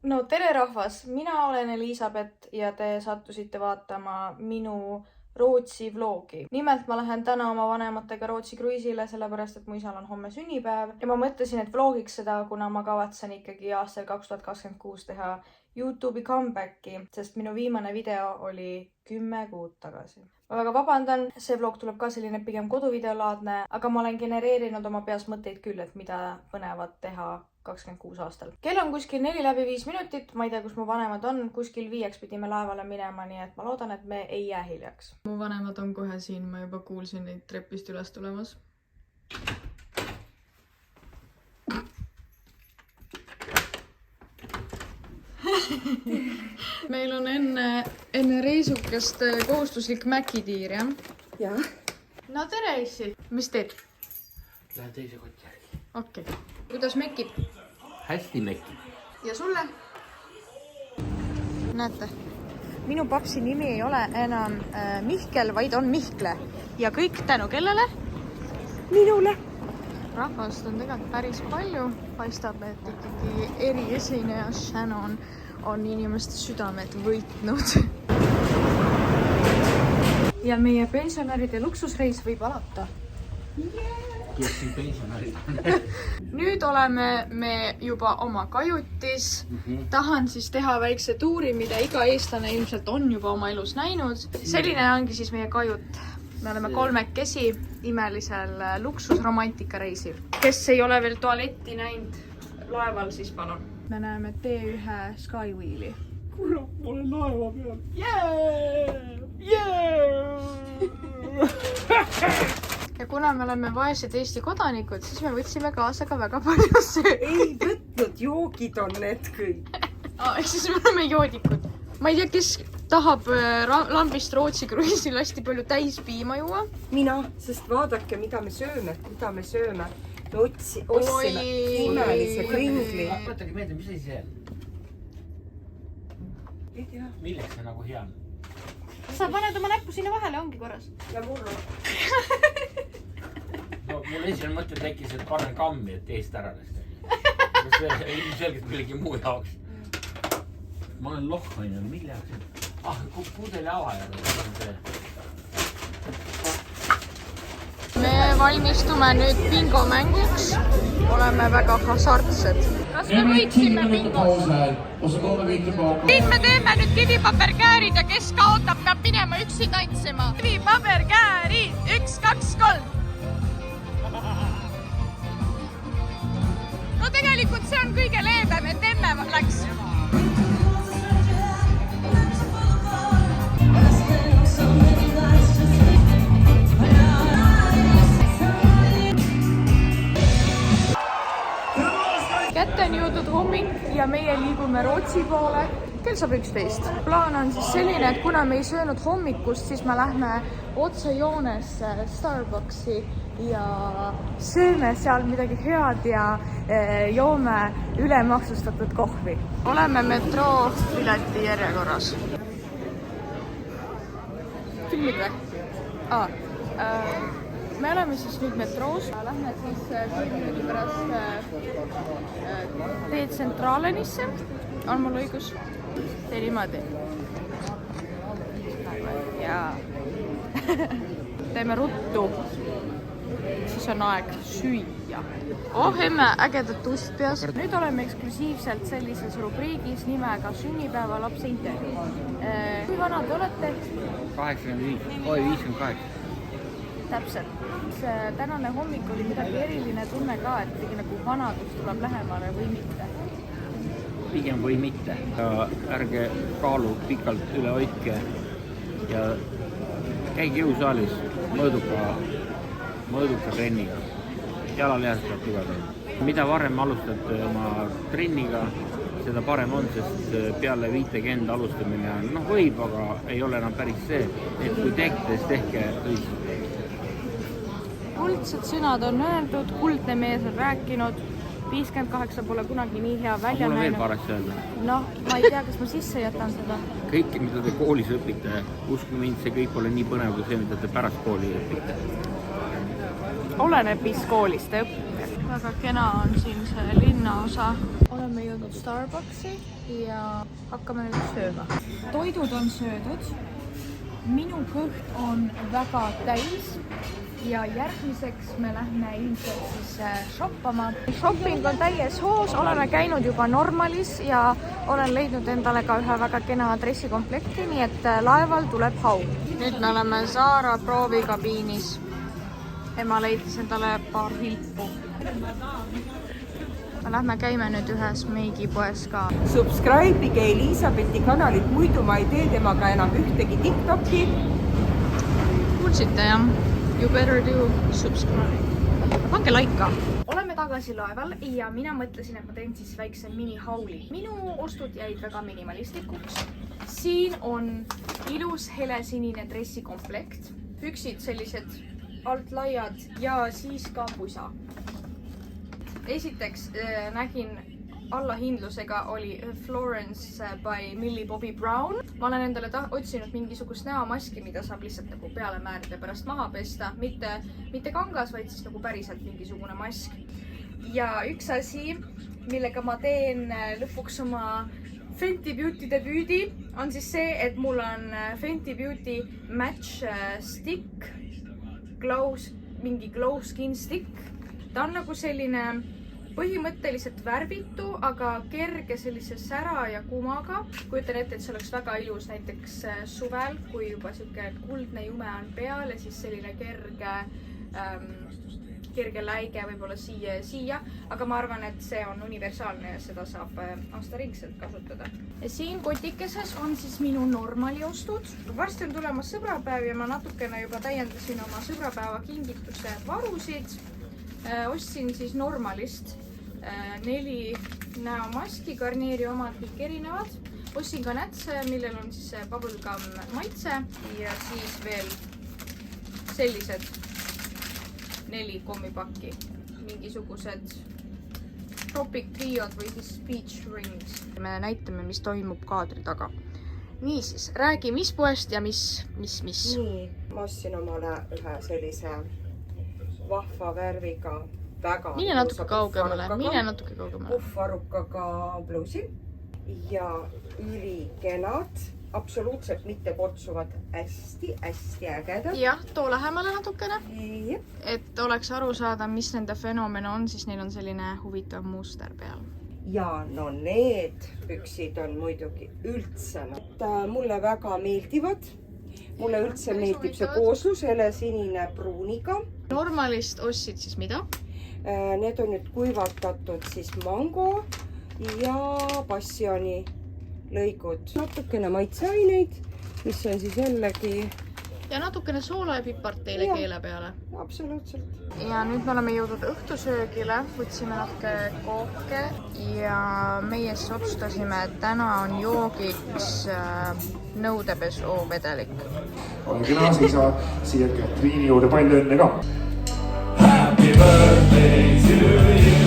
No tere rahvas, mina olen Elisabeth ja te sattusite vaatama minu Rootsi vlogi. Nimelt ma lähen täna oma vanematega Rootsi kruiisile, sellepärast et mu isal on homme sünnipäev. Ja ma mõtlesin, et vlogiks seda, kuna ma kavatsen ikkagi aastal 2026 teha YouTube'i comebacki, sest minu viimane video oli 10 kuud tagasi. Ma väga vabandan, see vlog tuleb ka selline pigem koduvideolaadne, aga ma olen genereerinud oma peas mõtteid küll, et mida põnevat teha 26 aastal. Kell on kuskil 4:05 minutit, ma ei tea, kus mu vanemad on, kuskil 5 pidime laevale minema, nii et ma loodan, et me ei jää hiljaks. Mu vanemad on kohe siin, ma juba kuulsin neid trepist üles tulemas. Meil on enne reisukest kohustuslik mäkitiir, jah? Jah. No tere, Issi! Mis teed? Lähen teise kotti järgi. Okei. Kuidas mekib? Hästi mekib. Ja sulle? Näete, minu papsi nimi ei ole enam Mihkel, vaid on Mihkle. Ja kõik tänu kellele? Minule. Rahvast on tegelikult päris palju. Paistab, et ikkagi eriesineja Shannon on inimeste südamed võitnud. Ja meie pensionäride luksusreis võib alata. Kes siin pensionärid on? Nüüd oleme me juba oma kajutis. Tahan siis teha väikse tuuri, mida iga eestlane ilmselt on juba oma elus näinud. Selline ongi siis meie kajut. Me oleme kolmekesi imelisel luksusromantika-reisil. Kes ei ole veel tualetti näinud laeval, siis palun. Me näeme T1 Skywheeli. Kurat, ma olen laeva peal. Ja kuna me oleme vaesed Eesti kodanikud, siis me võtsime kaasa ka väga palju söö. Ei võtnud, joogid on need kõik. Ehk siis me oleme joodikud. Ma ei tea, kes tahab lambist Rootsi kruiisil hästi palju täispiima juua. Mina, sest vaadake, mida me sööme. Me ostsime imelise kringli. Võtage meelde, mis asi see on? Ei tea. Milleks see nagu hea on? Sa paned oma näppu sinna vahele, ongi korras. Ja mul on. No, mul esimene mõte tekkis, et panen kammi, et eest ära lasta. See ilmselgelt millegi muu jaoks. Ma olen lohk, on ju, mille jaoks? Pudeli avajad. Me valmistume nüüd bingomänguks. Oleme väga hasartsed. Kas me võitsime bingos? Siin me teeme nüüd kivipaberkäärid ja kes kaotab, peab minema üksi tantsima. Kivipaberkäärid, 1, 2, 3. No tegelikult see on kõige leebem, et emme läks. Kätte on jõudnud hommik ja meie liigume Rootsi poole. Kell saab 11. Plaan on siis selline, et kuna me ei söönud hommikust, siis me lähme otsejoones Starbucksi ja sööme seal midagi head ja joome ülemaksustatud kohvi. Oleme metroopileti järjekorras. Filmid või? Me oleme siis nüüd metroos. Lähme siis 10 minuti pärast D-Centralenisse. On mul õigus? Tee niimoodi. Jaa. Teeme ruttu. Siis on aeg süüa. Oh, emme, ägedat ust peas. Nüüd oleme eksklusiivselt sellises rubriigis nimega sünnipäevalapse intervjuu. Kui vana te olete? 85, 58. Täpselt. Tänane hommik oli midagi eriline tunne ka, et tegi nagu vanadus tuleb lähemale või mitte. Pigem või mitte. Ärge kaalu pikalt üle hoidke ja käige jõusaalis mõõduka trenniga. Jalalihased peab tugevdama. Mida varem alustate oma trenniga, seda parem on, sest peale 50 alustamine võib, aga ei ole enam päris see. Et kui teete, siis tehke õigesti. Kuldsed sõnad on öeldud, kuldne mees on rääkinud, 58 pole kunagi nii hea välja näinud. Mul on veel näinud. paar asja öelda. Noh, ma ei tea, kas ma sisse jätan seda. Kõik, mida te koolis õpite, usku mind, see kõik pole nii põnev kui see, mida te pärast kooli õpite. Oleneb, mis koolis te õpite. Väga kena on siin see linnaosa. oleme jõudnud Starbucksi ja hakkame nüüd sööma. Toidud on söödud. Minu kõht on väga täis ja järgmiseks me lähme ilmselt siis shoppama. Shopping on täies hoos, oleme käinud juba Normalis ja olen leidnud endale ka ühe väga kena dressikomplekti, nii et laeval tuleb haug. Nüüd me oleme Zara proovikabiinis. Ema leidis endale paar hilpu. Lähme käime nüüd ühes meigipoes ka. Subscribe'ige Elisabethi kanalit, muidu ma ei tee temaga enam ühtegi TikToki. Kuulsite jah? You better do subscribe. Pange like ka. Oleme tagasi laeval ja mina mõtlesin, et ma teen siis väikse mini-hauli. Minu ostud jäid väga minimalistlikuks. Siin on ilus helesinine dressikomplekt. Püksid sellised alt laiad ja siis ka pusa. Esiteks nägin allahindlusega oli Florence by Millie Bobby Brown. Ma olen endale otsinud mingisugust näomaski, mida saab lihtsalt nagu peale määrida pärast maha pesta. Mitte kangas, vaid siis nagu päriselt mingisugune mask. Ja üks asi, millega ma teen lõpuks oma Fenty Beauty debüüdi, on siis see, et mul on Fenty Beauty Match Stick, mingi Glow Skin Stick. Ta on nagu selline põhimõtteliselt värvitu, aga kerge sellise sära ja kumaga. Kujutan ette, et see oleks väga ilus näiteks suvel, kui juba siuke kuldne jume on peal ja siis selline kerge läige võib-olla siia ja siia. Aga ma arvan, et see on universaalne ja seda saab aastaringselt kasutada. Ja siin kotikeses on siis minu Normali ostud. Varsti on tulemas sõbrapäev ja ma natukene juba täiendasin oma sõbrapäeva kingituse varusid. Ostsin siis Normalist 4 näomaski, Garnieri omad kõik erinevad. Ostsin ka nätse, millel on siis bubblegum maitse ja siis veel sellised 4 kommipakki. Mingisugused Tropic Triod või siis Beach Rings. Me näitame, mis toimub kaadri taga. Niisiis, räägi, mis poest ja mis? Nii, ma ostsin omale ühe sellise vahva värviga väga mine natuke kaugemale. Puhvarukaga bluusi ja ülikenad, absoluutselt mitte potsuvad, hästi ägedad. Jah, too lähemale natukene. Jep. Et oleks aru saada, mis nende fenomen on, siis neil on selline huvitav muster peal. Ja no need püksid on muidugi üldse. Mulle väga meeldivad. Mulle üldse meeldib see kooslus, helesinine pruuniga. Normalist ostsid siis mida? Need on nüüd kuivatatud siis mango ja passioni lõigud. Natukene maitseaineid, mis on siis jällegi... Ja natukene soola ja pipart teile keele peale. Absoluutselt. Ja nüüd me oleme jõudnud õhtusöögile. Võtsime natuke kooke ja meie siis otsustasime, et täna on joogiks nõudepesu vedelik. Ole kena, siis siia Katriini juurde palju õnne ka! Happy birthday to you.